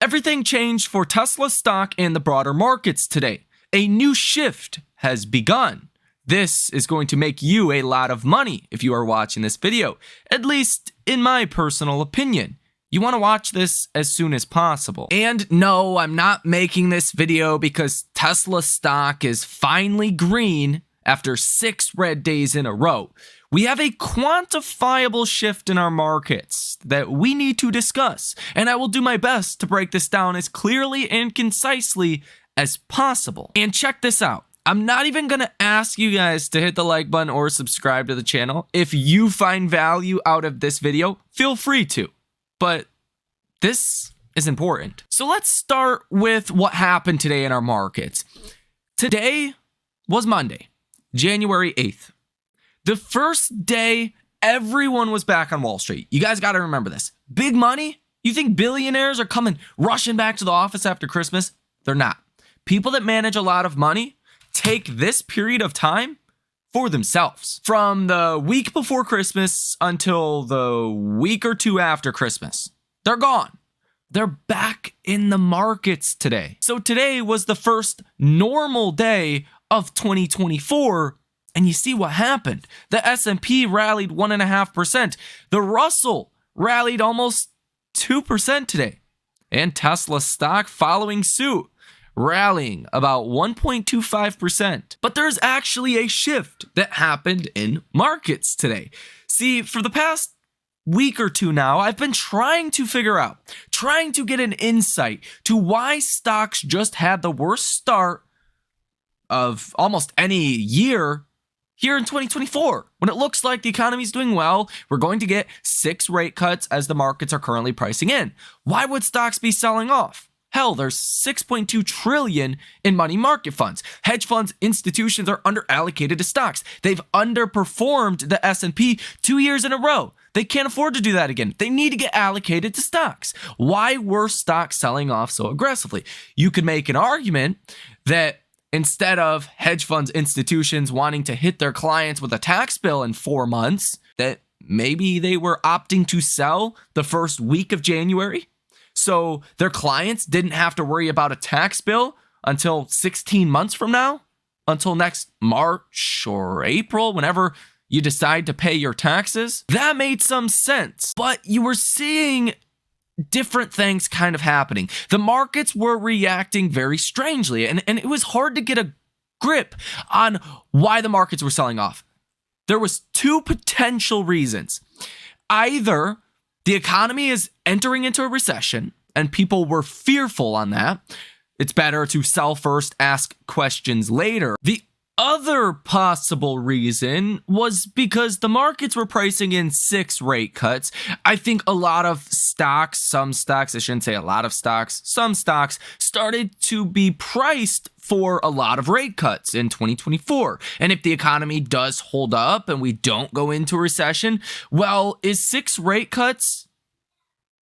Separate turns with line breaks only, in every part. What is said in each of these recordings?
Everything changed for Tesla stock and the broader markets today. A new shift has begun. This is going to make you a lot of money if you are watching this video, at least in my personal opinion. You want to watch this as soon as possible. And no, I'm not making this video because Tesla stock is finally green after 6 red days in a row. We have a quantifiable shift in our markets that we need to discuss, and I will do my best to break this down as clearly and concisely as possible. And check this out. I'm not even going to ask you guys to hit the like button or subscribe to the channel. If you find value out of this video, feel free to. But this is important. So let's start with what happened today in our markets. Today was Monday, January 8th. The first day everyone was back on Wall Street. You guys got to remember this. Big money? You think billionaires are coming rushing back to the office after Christmas? They're not. People that manage a lot of money take this period of time for themselves. From the week before Christmas until the week or two after Christmas. They're gone. They're back in the markets today. So today was the first normal day of 2024, and you see what happened. The S&P rallied 1.5%. The Russell rallied almost 2% today. And Tesla stock following suit, rallying about 1.25%. But there's actually a shift that happened in markets today. See, for the past week or two now, I've been trying to get an insight to why stocks just had the worst start of almost any year here in 2024. When it looks like the economy's doing well, we're going to get 6 rate cuts as the markets are currently pricing in. Why would stocks be selling off? Hell, there's $6.2 trillion in money market funds. Hedge funds, institutions are underallocated to stocks. They've underperformed the S&P 2 years in a row. They can't afford to do that again. They need to get allocated to stocks. Why were stocks selling off so aggressively? You could make an argument that instead of hedge funds, institutions wanting to hit their clients with a tax bill in 4 months, that maybe they were opting to sell the first week of January. So their clients didn't have to worry about a tax bill until 16 months from now, until next March or April, whenever you decide to pay your taxes. That made some sense, but you were seeing different things kind of happening. The markets were reacting very strangely, and it was hard to get a grip on why the markets were selling off. There was 2 potential reasons. Either the economy is entering into a recession, and people were fearful on that. It's better to sell first, ask questions later. The other possible reason was because the markets were pricing in 6 rate cuts. I think a lot of stocks, some stocks started to be priced for a lot of rate cuts in 2024. And if the economy does hold up and we don't go into a recession, well, is 6 rate cuts,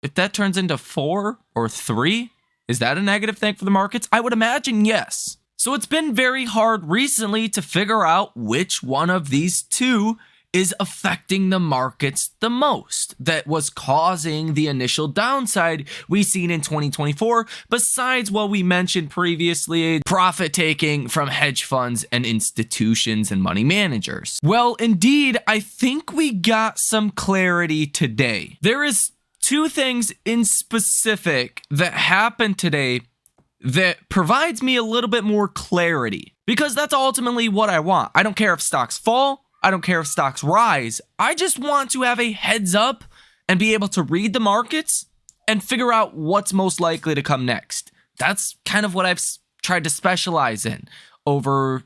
if that turns into 4 or 3, is that a negative thing for the markets? I would imagine yes. So it's been very hard recently to figure out which one of these 2 is affecting the markets the most, that was causing the initial downside we've seen in 2024, besides what we mentioned previously, profit taking from hedge funds and institutions and money managers. Well, indeed, I think we got some clarity today. There is 2 things in specific that happened today that provides me a little bit more clarity, because that's ultimately what I want. I don't care if stocks fall. I don't care if stocks rise. I just want to have a heads up and be able to read the markets and figure out what's most likely to come next. That's kind of what I've tried to specialize in over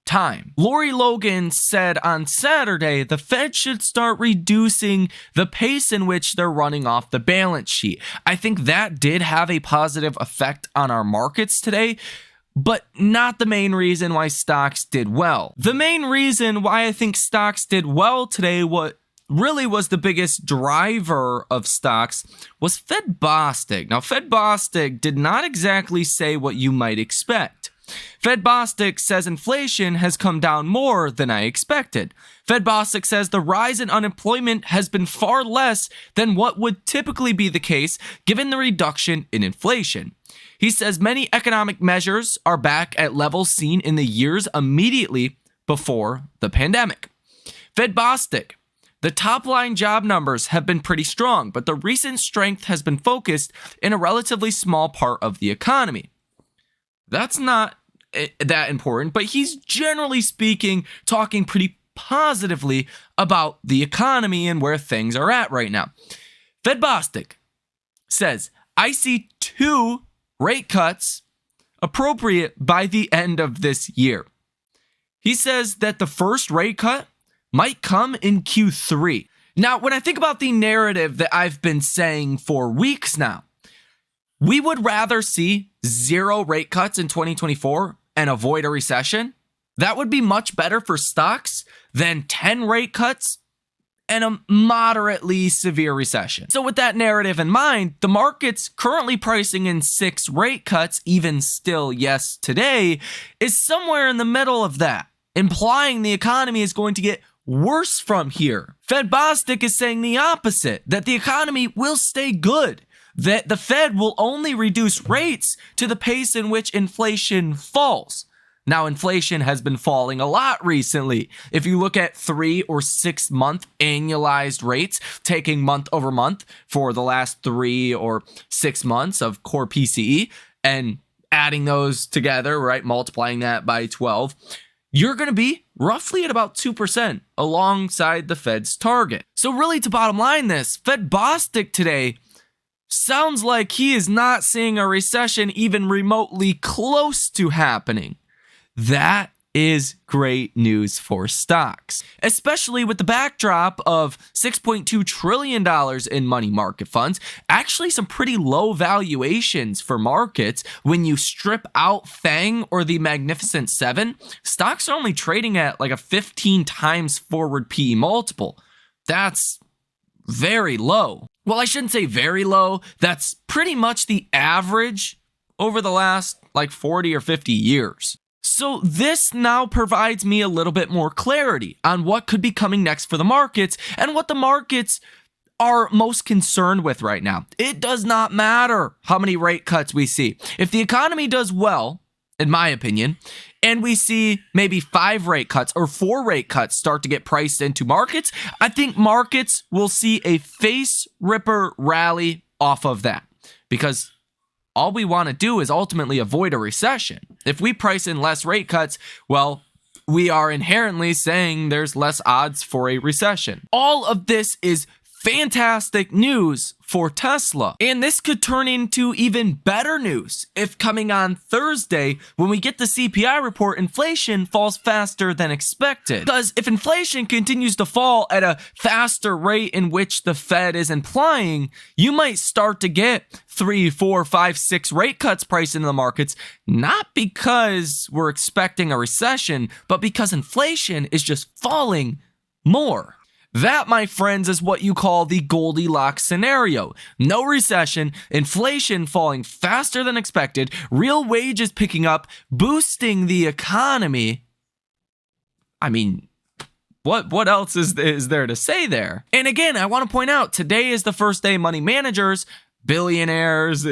time. Lori Logan said on Saturday the Fed should start reducing the pace in which they're running off the balance sheet. I think that did have a positive effect on our markets today, but not the main reason why stocks did well. The main reason why I think stocks did well today, what really was the biggest driver of stocks, was Fed Bostic. Now, Fed Bostic did not exactly say what you might expect. Fed Bostic says inflation has come down more than I expected. Fed Bostic says the rise in unemployment has been far less than what would typically be the case given the reduction in inflation. He says many economic measures are back at levels seen in the years immediately before the pandemic. Fed Bostic: the top-line job numbers have been pretty strong, but the recent strength has been focused in a relatively small part of the economy. That's not that important, but he's generally speaking talking pretty positively about the economy and where things are at right now. Fed Bostic says, I see 2 rate cuts appropriate by the end of this year. He says that the first rate cut might come in Q3. Now, when I think about the narrative that I've been saying for weeks now, we would rather see 0 rate cuts in 2024 and avoid a recession. That would be much better for stocks than 10 rate cuts and a moderately severe recession. So with that narrative in mind, the market's currently pricing in 6 rate cuts, even still yes today, is somewhere in the middle of that, implying the economy is going to get worse from here. Fed Bostic is saying the opposite, that the economy will stay good, that the Fed will only reduce rates to the pace in which inflation falls. Now, inflation has been falling a lot recently. If you look at 3 or 6 month annualized rates, taking month over month for the last 3 or 6 months of core PCE and adding those together, right, multiplying that by 12, you're going to be roughly at about 2% alongside the Fed's target. So really, to bottom line this, Fed Bostic today sounds like he is not seeing a recession even remotely close to happening. That is great news for stocks, especially with the backdrop of $6.2 trillion in money market funds, actually some pretty low valuations for markets. When you strip out FANG or the Magnificent Seven, stocks are only trading at like a 15 times forward PE multiple. That's very low. Well, I shouldn't say very low. That's pretty much the average over the last like 40 or 50 years. So this now provides me a little bit more clarity on what could be coming next for the markets and what the markets are most concerned with right now. It does not matter how many rate cuts we see. If the economy does well, in my opinion, and we see maybe 5 rate cuts or 4 rate cuts start to get priced into markets, I think markets will see a face ripper rally off of that, because all we want to do is ultimately avoid a recession. If we price in less rate cuts, well, we are inherently saying there's less odds for a recession. All of this is fantastic news for Tesla. And this could turn into even better news if coming on Thursday, when we get the CPI report, inflation falls faster than expected. Because if inflation continues to fall at a faster rate in which the Fed is implying, you might start to get 3, 4, 5, 6 rate cuts priced into the markets, not because we're expecting a recession, but because inflation is just falling more. That, my friends, is what you call the Goldilocks scenario. No recession, inflation falling faster than expected, real wages picking up, boosting the economy. I mean, what else is there to say there? And again, I want to point out, today is the first day money managers, billionaires,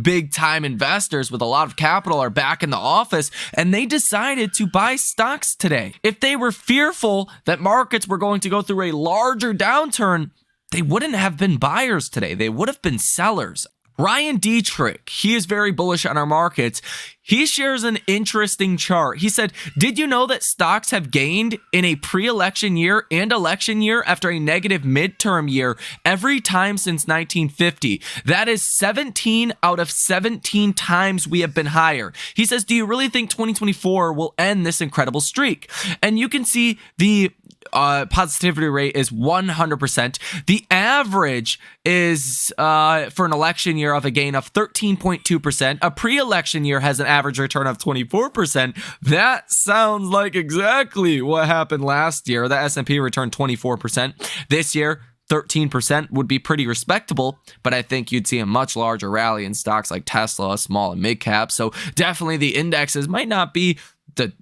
big time investors with a lot of capital are back in the office, and they decided to buy stocks today. If they were fearful that markets were going to go through a larger downturn, they wouldn't have been buyers today. They would have been sellers. Ryan Dietrich, he is very bullish on our markets. He shares an interesting chart. He said, did you know that stocks have gained in a pre-election year and election year after a negative midterm year every time since 1950? That is 17 out of 17 times we have been higher. He says, do you really think 2024 will end this incredible streak? And you can see the positivity rate is 100%. The average is for an election year of a gain of 13.2%. A pre-election year has an average return of 24%. That sounds like exactly what happened last year. The S&P returned 24%. This year, 13% would be pretty respectable, but I think you'd see a much larger rally in stocks like Tesla, small and mid caps. So definitely the indexes might not be the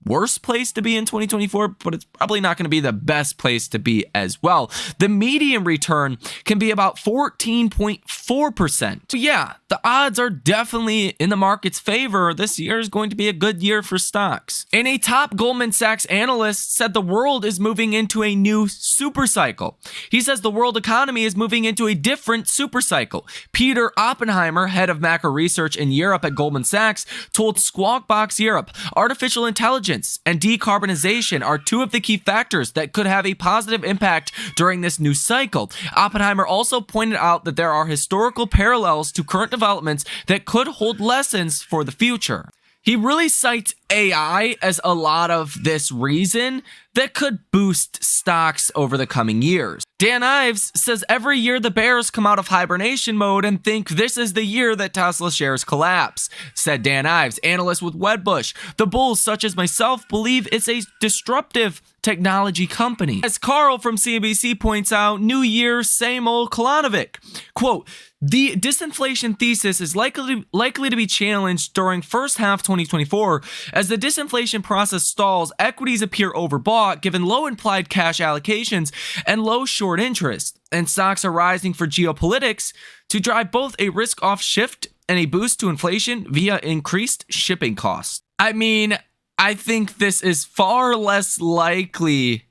worst place to be in 2024, but it's probably not going to be the best place to be as well. The median return can be about 14.4%. So yeah, the odds are definitely in the market's favor. This year is going to be a good year for stocks. And a top Goldman Sachs analyst said the world is moving into a new super cycle. He says the world economy is moving into a different super cycle. Peter Oppenheimer, head of macro research in Europe at Goldman Sachs, told Squawk Box Europe, artificial intelligence and decarbonization are two of the key factors that could have a positive impact during this new cycle. Oppenheimer also pointed out that there are historical parallels to current developments that could hold lessons for the future. He really cites AI as a lot of this reason that could boost stocks over the coming years. Dan Ives says every year the bears come out of hibernation mode and think this is the year that Tesla shares collapse, said Dan Ives, analyst with Wedbush. The bulls, such as myself, believe it's a disruptive technology company. As Carl from CNBC points out, new year, same old Kalanovic. Quote, the disinflation thesis is likely to be challenged during first half 2024. As the disinflation process stalls, equities appear overbought given low implied cash allocations and low short interest, and stocks are rising for geopolitics to drive both a risk-off shift and a boost to inflation via increased shipping costs. I mean, I think this is far less likely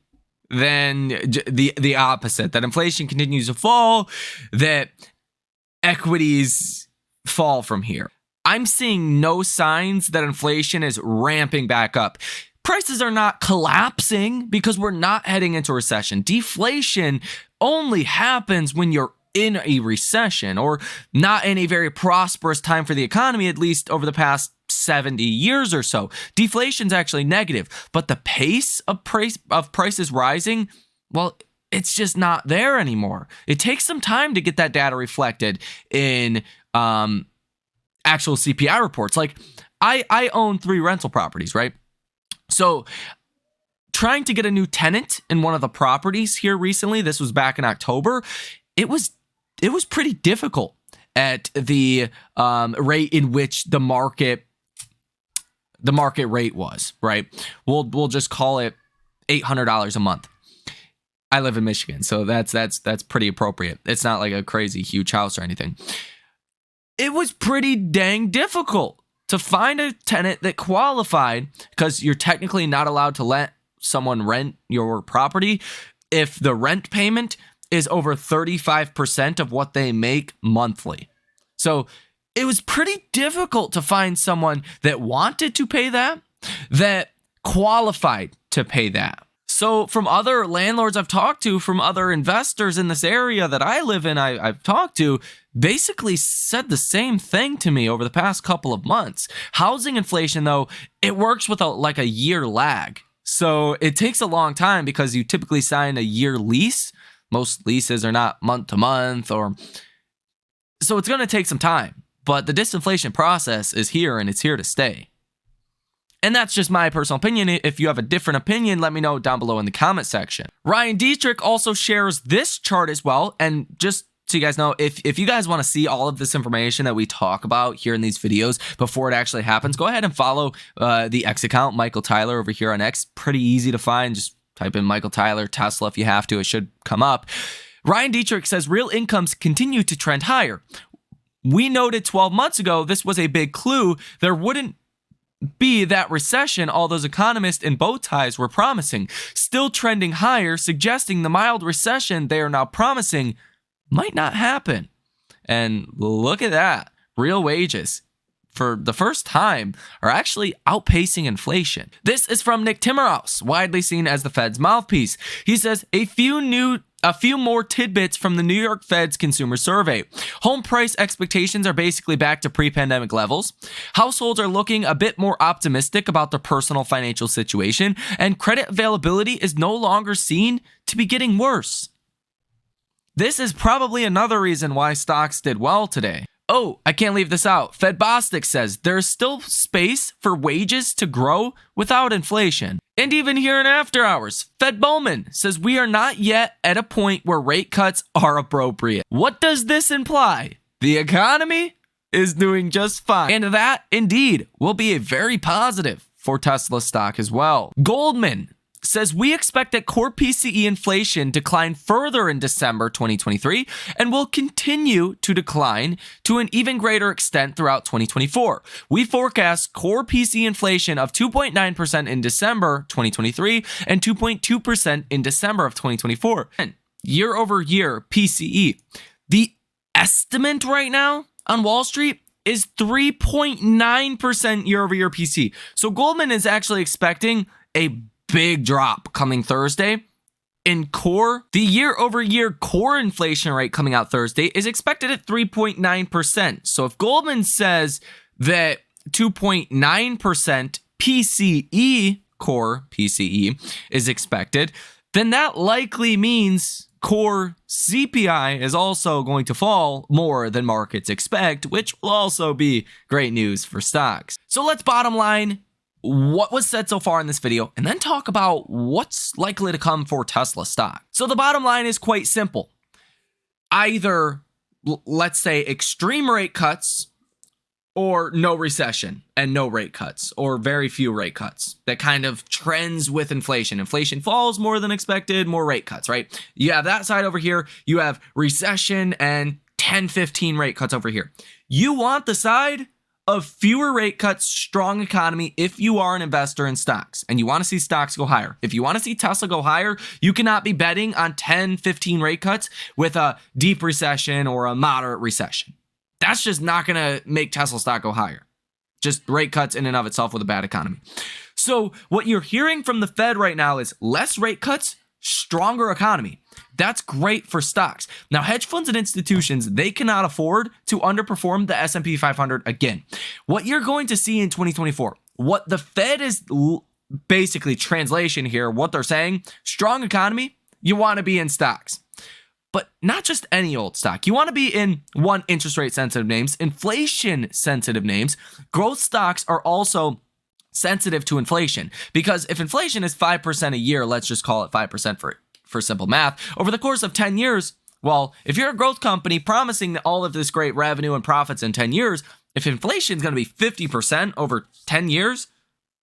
than the opposite, that inflation continues to fall, that equities fall from here. I'm seeing no signs that inflation is ramping back up. Prices are not collapsing because we're not heading into recession. Deflation only happens when you're in a recession or not in a very prosperous time for the economy, at least over the past 70 years or so. Deflation's actually negative, but the pace of prices rising, well, it's just not there anymore. It takes some time to get that data reflected in actual CPI reports. Like I own 3 rental properties, right? So trying to get a new tenant in one of the properties here recently, this was back in October, it was pretty difficult at the rate in which the market rate was, right? We'll just call it $800 a month. I live in Michigan, so that's pretty appropriate. It's not like a crazy huge house or anything. It was pretty dang difficult to find a tenant that qualified, because you're technically not allowed to let someone rent your property if the rent payment is over 35% of what they make monthly. So it was pretty difficult to find someone that wanted to pay that qualified to pay that. So from other landlords I've talked to, from other investors in this area that I live in, I've talked to, basically said the same thing to me over the past couple of months. Housing inflation, though, it works with a year lag. So it takes a long time because you typically sign a year lease. Most leases are not month to month, so it's going to take some time. But the disinflation process is here, and it's here to stay. And that's just my personal opinion. If you have a different opinion, let me know down below in the comment section. Ryan Dietrich also shares this chart as well. And just so you guys know, if you guys want to see all of this information that we talk about here in these videos before it actually happens, go ahead and follow the X account, Michael Tyler, over here on X. Pretty easy to find. Just type in Michael Tyler, Tesla if you have to. It should come up. Ryan Dietrich says real incomes continue to trend higher. We noted 12 months ago this was a big clue. There wouldn't be that recession all those economists in bow ties were promising, still trending higher, suggesting the mild recession they are now promising might not happen. And look at that. Real wages, for the first time, are actually outpacing inflation. This is from Nick Timmerhouse, widely seen as the Fed's mouthpiece. He says a few more tidbits from the New York Fed's consumer survey. Home price expectations are basically back to pre-pandemic levels. Households are looking a bit more optimistic about their personal financial situation, and credit availability is no longer seen to be getting worse. This is probably another reason why stocks did well today. Oh, I can't leave this out. Fed Bostic says there's still space for wages to grow without inflation. And even here in after hours, Fed Bowman says we are not yet at a point where rate cuts are appropriate. What does this imply? The economy is doing just fine. And that indeed will be a very positive for Tesla stock as well. Goldman says we expect that core PCE inflation decline further in December 2023 and will continue to decline to an even greater extent throughout 2024. We forecast core PCE inflation of 2.9% in December 2023 and 2.2% in December of 2024. And year over year PCE, the estimate right now on Wall Street is 3.9% year over year PCE. So Goldman is actually expecting a big drop coming Thursday in core. The year over year core inflation rate coming out Thursday is expected at 3.9%. So if Goldman says that 2.9% PCE, core PCE, is expected, then that likely means core CPI is also going to fall more than markets expect, which will also be great news for stocks. So let's bottom line what was said so far in this video, and then talk about what's likely to come for Tesla stock. So the bottom line is quite simple. Either, let's say, extreme rate cuts or no recession and no rate cuts, or very few rate cuts. That kind of trends with inflation. Inflation falls more than expected, more rate cuts, right? You have that side over here. You have recession and 10, 15 rate cuts over here. You want the side of fewer rate cuts, strong economy if you are an investor in stocks and you want to see stocks go higher. If you want to see Tesla go higher, you cannot be betting on 10, 15 rate cuts with a deep recession or a moderate recession. That's just not going to make Tesla stock go higher. Just rate cuts in and of itself with a bad economy. So what you're hearing from the Fed right now is less rate cuts, stronger economy. That's great for stocks. Now, hedge funds and institutions, they cannot afford to underperform the S&P 500 again. What you're going to see in 2024, what the Fed is basically translation here, what they're saying, strong economy, you want to be in stocks. But not just any old stock. You want to be in one, interest rate sensitive names, inflation sensitive names. Growth stocks are also sensitive to inflation, because if inflation is 5% a year, let's just call it 5% for simple math, over the course of 10 years, well, if you're a growth company promising all of this great revenue and profits in 10 years, if inflation is going to be 50% over 10 years,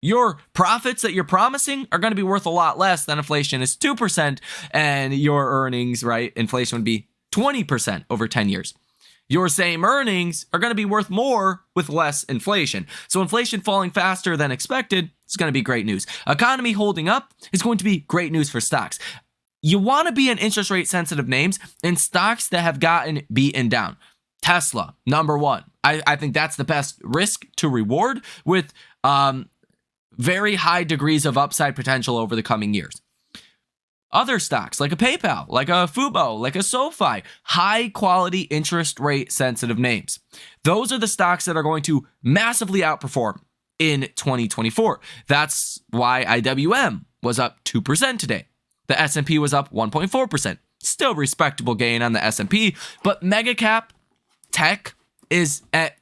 your profits that you're promising are going to be worth a lot less than inflation is 2%, and your earnings, right, inflation would be 20% over 10 years. Your same earnings are going to be worth more with less inflation. So inflation falling faster than expected is going to be great news. Economy holding up is going to be great news for stocks. You want to be in interest rate sensitive names in stocks that have gotten beaten down. Tesla, number one. I think that's the best risk to reward with very high degrees of upside potential over the coming years. Other stocks like a PayPal, like a Fubo, like a SoFi, high quality interest rate sensitive names. Those are the stocks that are going to massively outperform in 2024. That's why IWM was up 2% today. The S&P was up 1.4%. Still respectable gain on the S&P, but mega cap tech is at,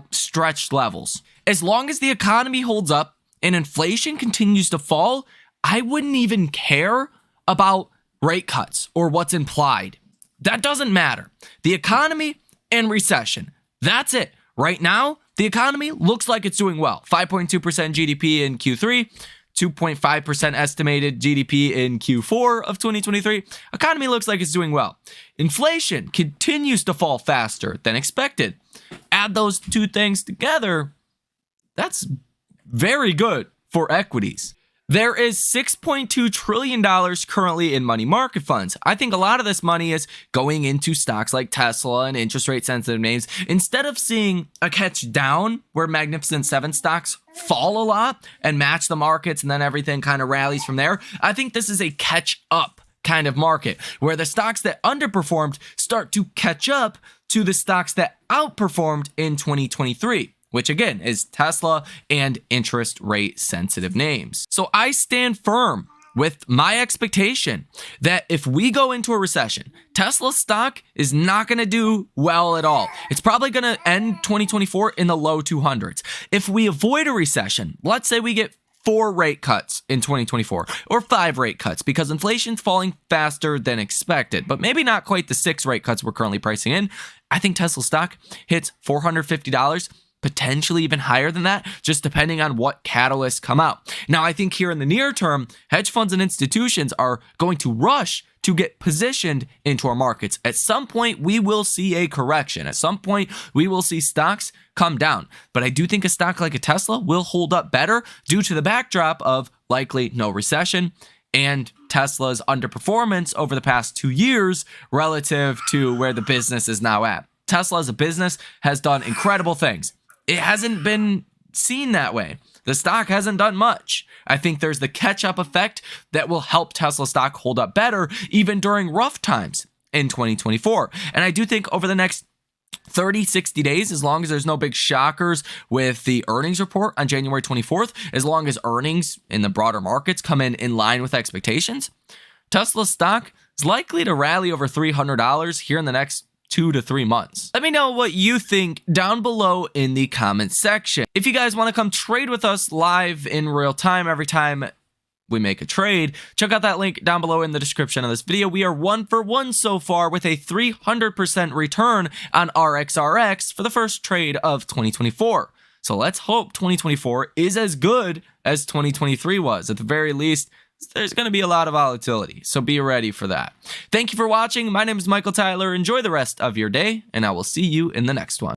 stretched levels. As long as the economy holds up and inflation continues to fall, I wouldn't even care about rate cuts or what's implied. That doesn't matter. The economy and recession, that's it. Right now, the economy looks like it's doing well. 5.2% GDP in Q3, 2.5% estimated GDP in Q4 of 2023. Economy looks like it's doing well. Inflation continues to fall faster than expected. Add those two things together, that's very good for equities. There is $6.2 trillion currently in money market funds. I think a lot of this money is going into stocks like Tesla and interest rate sensitive names. Instead of seeing a catch down where Magnificent Seven stocks fall a lot and match the markets and then everything kind of rallies from there, I think this is a catch up kind of market where the stocks that underperformed start to catch up to the stocks that outperformed in 2023. Which again is Tesla and interest rate sensitive names. So I stand firm with my expectation that if we go into a recession, Tesla stock is not going to do well at all. It's probably going to end 2024 in the low 200s. If we avoid a recession, let's say we get 4 rate cuts in 2024 or 5 rate cuts because inflation's falling faster than expected, but maybe not quite the 6 rate cuts we're currently pricing in. I think Tesla stock hits $450, potentially even higher than that, just depending on what catalysts come out. Now, I think here in the near term, hedge funds and institutions are going to rush to get positioned into our markets. At some point, we will see a correction. At some point, we will see stocks come down. But I do think a stock like a Tesla will hold up better due to the backdrop of likely no recession and Tesla's underperformance over the past 2 years relative to where the business is now at. Tesla as a business has done incredible things. It hasn't been seen that way. The stock hasn't done much. I think there's the catch-up effect that will help Tesla stock hold up better even during rough times in 2024. And I do think over the next 30, 60 days, as long as there's no big shockers with the earnings report on January 24th, as long as earnings in the broader markets come in line with expectations, Tesla stock is likely to rally over $300 here in the next 2 to 3 months. Let me know what you think down below in the comment section. If you guys want to come trade with us live in real time every time we make a trade, check out that link down below in the description of this video. We are 1 for 1 so far with a 300% return on RXRX for the first trade of 2024. So let's hope 2024 is as good as 2023 was. At the very least, there's going to be a lot of volatility, so be ready for that. Thank you for watching. My name is Michael Tyler. Enjoy the rest of your day, and I will see you in the next one.